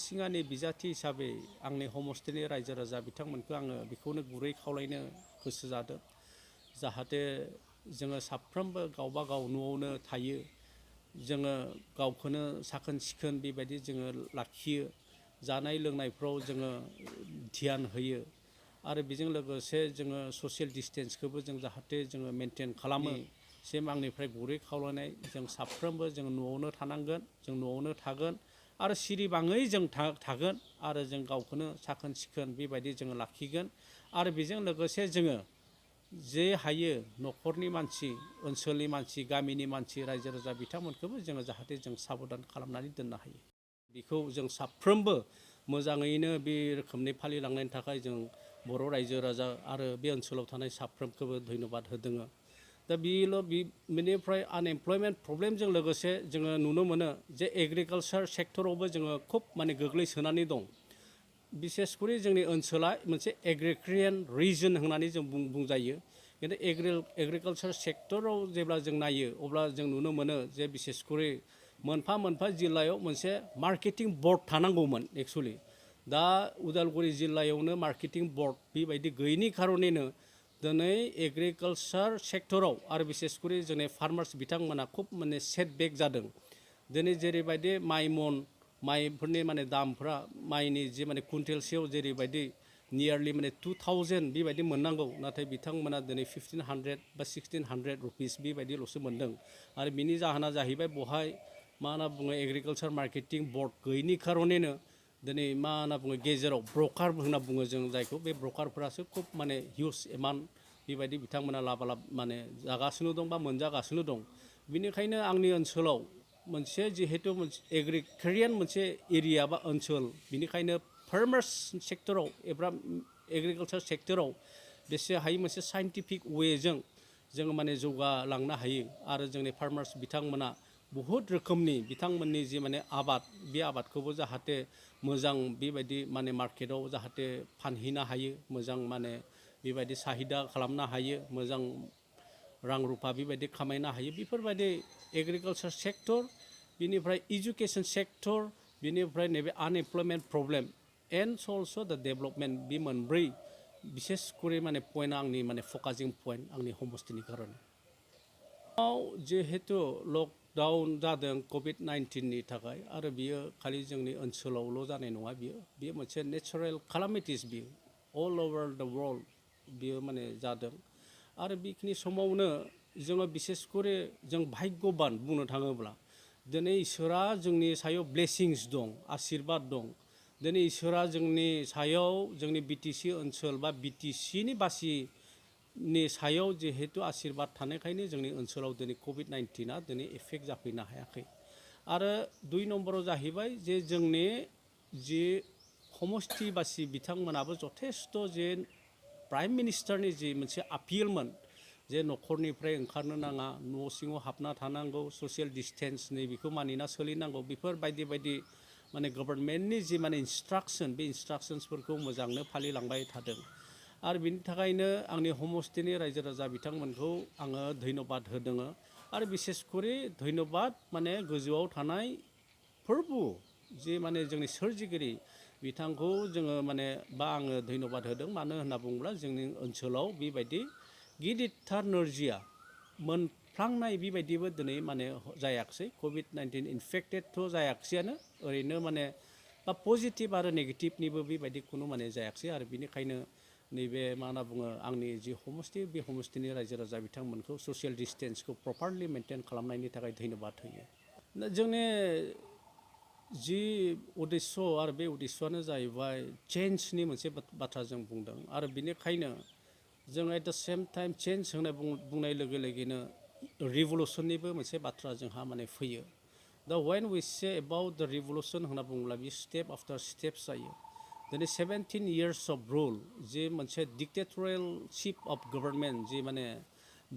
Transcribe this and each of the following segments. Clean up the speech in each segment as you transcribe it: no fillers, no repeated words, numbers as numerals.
सिङानि बिजाथि हिसाबै आंनि हमस्टेनि रायजो राजा बिथांमोनखौ आङो बेखौनो गुरै खावलायनो गोसो जादों जाहाथे जोङो साफ्रोमबो गावबा गाव न'आवनो थायो जोङो गावखौनो साखोन सिखोन बेबायदि जोङो लाखियो जानाय लोंनायफ्राव जोङो ध्यान होयो आरो बेजों लोगोसे जोङो ससियेल डिस्टेन्सखौबो जों जाहाथे जोङो मेनटेन खालामो सिम आंनिफ्राय गुरै खावलायनाय जों साफ्रोमबो जों न'आवनो थानांगोन जों न'आवनो थागोन आरो सिरिबाङै जों थागोन आरो जों गावखौनो साखोन सिखोन बेबायदि जोङो लाखिगोन आरो बेजों लोगोसे जोङो जे हायो न'खरनि मानसि ओनसोलनि मानसि गामिनि मानसि रायजो राजा बिथांमोनखौबो जोङो जाहाथे जों साबधान खालामनानै दोननो हायो बेखौ जों साफ्रोमबो मोजाङैनो बे रोखोमनि फालिलांनायनि थाखाय जों बर' रायजो राजा आरो बे ओनसोलाव थानाय साफ्रोमखौबो धन्यबाद होदों दा बेनिफ्राय आनएमप्लयमेन्ट प्रब्लेमजों लोगोसे जोङो नुनो मोनो जे एग्रिकालसार सेक्टरावबो जोङो खुब माने गोग्लैसोनानै दं बिसेसकरि जोंनि ओनसोला मोनसे एग्रिकारियान रिजन होननानै जों बुंजायो खिन्थु एग्रिकालसार सेक्टराव जेब्ला जों नायो अब्ला जों नुनो मोनो जे बिसेसकरि मोनफा मोनफा जिल्लायाव मोनसे मार्केटिं बर्ड थानांगौमोन एक्सुवेलि दा उदालगुरि जिल्लायावनो मार्केटिं बर्ड बेबायदि गैयैनि खारनैनो दिनै एग्रिकालसार सेक्टराव आरो बिसेसकरि जोंनि फार्मार्स बिथांमोना खुब माने सेटबेक जादों दिनै जेरैबायदि माइफोरनि माने दामफ्रा माइनि जे माने कुइन्टेलसेयाव जेरैबायदि नियारलि माने 2000 बेबायदि मोननांगौ नाथाय बिथांमोना दिनै 1500 बा 1600 रुपिस बेबायदिल'सो मोनदों आरो बिनि जाहोना जाहैबाय बहाय मा होनना बुङो एग्रिकालसार मार्केटिं बर्ड गैयैनि खारनैनो दिनै मा होनना बुङो गेजेराव ब्रकार होनना बुङो जों जायखौ बे ब्रकारफोरासो खुब माने हिउज एमाउन्ट बेबायदि बिथांमोना लाबालाब माने जागासिनो दं बा मोनजागासिनो दं बेनिखायनो आंनि ओनसोलाव मोनसे जिहेतु मोनसे एग्रिकारियान मोनसे एरिया बा ओनसोल बेनिखायनो फार्मार्स सेक्टराव एबा एग्रिकालसार सेक्टराव बेसे हायो मोनसे साइन्टिफिक वेजों जोङो माने जौगालांनो हायो आरो जोंनि फार्मार्स बिथांमोना बहुद रोखोमनि बिथांमोननि जि माने आबाद बे आबादखौबो जाहाथे मोजां बेबायदि माने मार्केटाव जाहाथे फानहैनो हायो मोजां माने बेबायदि साहिदा खालामनो हायो मोजां रां रुफा बेबायदि खामायनो हायो बेफोरबायदि एग्रिकालसार सेक्टर बेनिफ्राय इडुकेसन सेक्टर बेनिफ्राय नैबे आनएमप्लयमेन्ट प्रब्लेम एन्ड अल्स' दा डेभेलपमेन्ट बे मोनब्रै बिसेस करे माने पइन्टआ आंनि माने फकासिं पइन्ट आंनि हमस्टेनि खार'नै जिहेतु लकडाउन जादों कभिड-19नि थाखाय आरो बियो खालि जोंनि ओनसोलावल' जानाय नङा बियो मोनसे नेचारेल खालामिटिस बियो अल अभार दा वर्ल्ड बियो माने जादों आरो बेखिनि समावनो जोङो बिसेस करे जों भाग्यबान बुंनो थाङोब्ला दिनै इसोरा जोंनि सायाव ब्लेसिंस दं आशिर्बाद दं दिनै इसोरा जोंनि सायाव जोंनि बिटिसि ओनसोल बा बिटिसिनि बासिनि सायाव जिहेतु आशिर्बाद थानायखायनो जोंनि ओनसोलाव दिनै कभिड-19आ दिनै एफेक्ट जाफैनो हायाखै आरो 2 नम्बराव जाहैबाय जे जोंनि जि समस्थिबासि बिथांमोनाबो जथेस्थ' जे प्राइम मिनिस्टारनि जि मोनसे आपिलमोन जे न'खरनिफ्राय ओंखारनो नाङा न' सिङाव हाबना थानांगौ ससियेल डिस्टेन्सनि बेखौ मानिना सोलिनांगौ बेफोर बायदि माने गभर्नमेन्टनि जि माने इन्सट्राक्सन बे इन्सट्राक्सन्सफोरखौ मोजांनो फालिलांबाय थादों आरो बिनि थाखायनो आंनि हमस्टेनि रायजो राजा बिथांमोनखौ आङो धन्यबाद होदों आरो बिसेस करे धन्यबाद माने गोजौआव थानाय फोरबो जे माने जोंनि सोरजिगिरि बिथांखौ जोङो माने बा आङो धन्यबाद होदों मानो होनना बुङोब्ला जोंनि ओनसोलाव बेबायदि गिदिरथार नोरजिया मोनफ्लांनाय बेबायदिबो दिनै माने जायाखिसै कभिड-19 इनफेक्टेडथ' जायाखिसैयानो ओरैनो माने बा पजिटिभ आरो नेगेटिभनिबो बेबायदि खुनु माने जायाखिसै आरो बेनिखायनो नैबे मा होनना बुङो आंनि जि हमस्टे बे हमस्टेनि रायजो राजा बिथांमोनखौ ससियेल डिस्टेन्सखौ प्रपारलि मेनटेन खालामनायनि थाखाय धन्यबाद होयो दा जोंनि जि उद्देश्य आरो बे उद्देश्यआनो जाहैबाय चेन्जनि मोनसे बाथ्रा जों बुंदों आरो बेनिखायनो जों at the same time change होनना बुंनाय लोगो लोगोनो रिभलुसननिबो मोनसे बाथ्रा जोंहा माने फैयो दा व्हेन वी से एबाउट द रिभलुसन होनना बुङोब्ला बे स्टेप आफ्टार स्टेप जायो दिनै 17 years अफ रुल जे मोनसे डिक्टेटरियेलशिप अफ गभर्नमेन्ट जि माने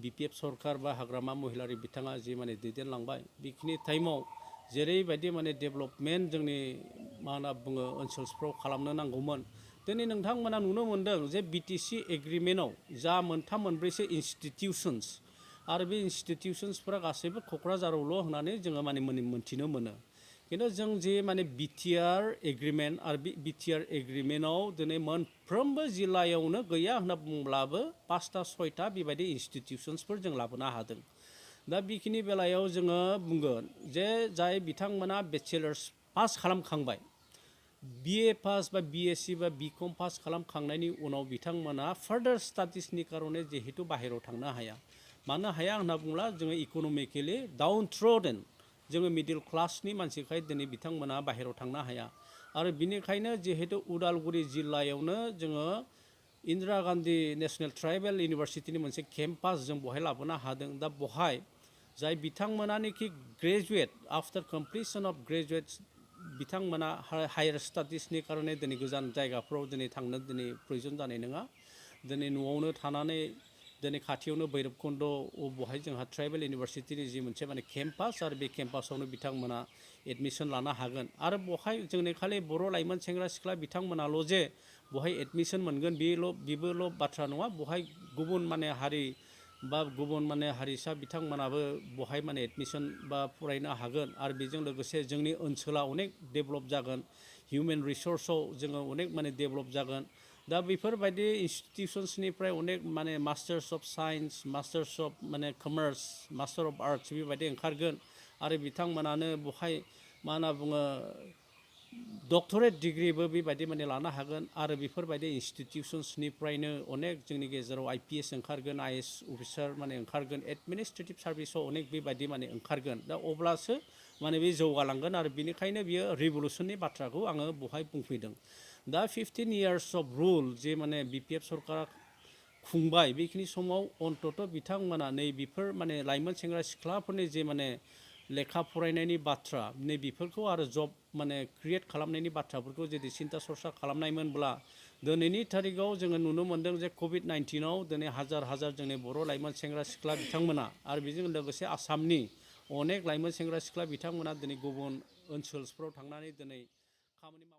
बिपिएफ सरकार बा हाग्रामा महिलारि बिथाङा जि माने दैदेनलांबाय बेखिनि टाइमाव जेरैबायदि माने डेभेलपमेन्ट जोंनि मा होनना बुङो ओनसोलफ्राव खालामनो नांगौमोन दिनै नोंथांमोना नुनो मोन्दों जे बिटिसि एग्रिमेन्टआव जा मोनथाम मोनब्रैसो इन्स्टिटिउसन्स आरो बे इन्स्टिटिउसन्सफोरा गासैबो क'क्राझारावल' होननानै जोङो माने मोनथिनो मोनो खिन्थु जों जे माने बिटिआर एग्रिमेन्ट आरो बे बिटिआर एग्रिमेन्टआव दिनै मोनफ्रोमबो जिल्लायावनो गैया होनना बुंब्लाबो 5टा 6टा बेबायदि इन्स्टिटिउसन्सफोर जों लाबोनो हादों दा बेखिनि बेलायाव जोङो बुंगोन जे जाय बिथांमोना बेचेलार्स पास खालामखांबाय बिए पास बा बिएससि बा बिकम पास खालामखांनायनि उनाव बिथांमोना फार्दार स्टाडिसनि कारणे जिहेतु बाहेरायाव थांनो हाया मानो हाया होनना बुङोब्ला जोङो इक'नमिकेलि डाउन थ्र'डेन जोङो मिडिल क्लासनि मानसिखाय दिनै बिथांमोना बाहेरायाव थांनो हाया आरो बिनिखायनो जिहेतु उदालगुरि जिल्लायावनो जोङो इन्दिरा गान्धी नेशनेल ट्राइबेल इउनिभारसिटिनि मोनसे केम्पास जों बहाय लाबोनो हादों दा बहाय जाय बिथांमोनानोखि ग्रेजुवेट आफ्टार कमप्लिसन अफ ग्रेजुवेट बिथांमोना हायार स्टाडिसनि कारणे दिनै गोजान जायगाफ्राव दिनै थांनो दिनै प्रयजन जानाय नङा दिनै न'आवनो थानानै दिनै खाथियावनो भैरबकुन्द बहाय जोंहा ट्राइबेल इउनिभारसिटिनि जि मोनसे माने केम्पास आरो बे केम्पासावनो बिथांमोना एडमिसन लानो हागोन आरो बहाय जोंनि खालि बर' लाइमोन सेंग्रा सिख्ला बिथांमोनाल' जे बहाय एडमिसन मोनगोन बेबोल' बाथ्रा नङा बहाय गुबुन माने हारि बा गुबुन माने हारिसा बिथांमोनाबो बहाय माने एडमिसन बा फरायनो हागोन आरो बेजों लोगोसे जोंनि ओनसोला अनेक डेभेलप जागोन हिउमेन रिसर्सआव जोङो अनेक माने डेभेलप जागोन दा बेफोरबायदि इन्स्टिटिउसन्सनिफ्राय अनेक माने masters of science masters of माने कमार्स मास्टार अफ आर्ट्स बेबायदि ओंखारगोन आरो बिथांमोनानो बहाय मा होनना बुङो डक्टरेट डिग्रिबो बेबायदि माने लानो हागोन आरो बेफोरबायदि इन्स्टिटिउसन्सनिफ्रायनो अनेक जोंनि गेजेराव आइपिएस ओंखारगोन आइएएस अफिसार माने ओंखारगोन एडमिनिस्ट्रेटिभ सार्भिसाव अनेक बेबायदि माने ओंखारगोन दा अब्लासो माने बे जौगालांगोन आरो बेनिखायनो बियो रिभलुसननि बाथ्राखौ आङो बहाय बुंफैदों दा 15 इयार्स अफ रुल जे माने बिपिएफ सरकारा खुंबाय बेखिनि समाव अन्तत बिथांमोना नै बेफोर माने लाइमोन सेंग्रा सिख्लाफोरनि जे माने लेखा फरायनायनि बाथ्रा नै बेफोरखौ आरो जब माने क्रिएट खालामनायनि बाथ्राफोरखौ जुदि सिन्था सरसा खालामनायमोनब्ला दिनैनि थारिखआव जोङो नुनो मोन्दों जे कभिड-19आव दिनै हाजार हाजार जोंनि बर' लाइमोन सेंग्रा सिख्ला बिथांमोना आरो बेजों लोगोसे आसामनि अनेक लाइमोन सेंग्रा सिख्ला बिथांमोना दिनै गुबुन ओनसोलफ्राव थांनानै दिनै खामानि माव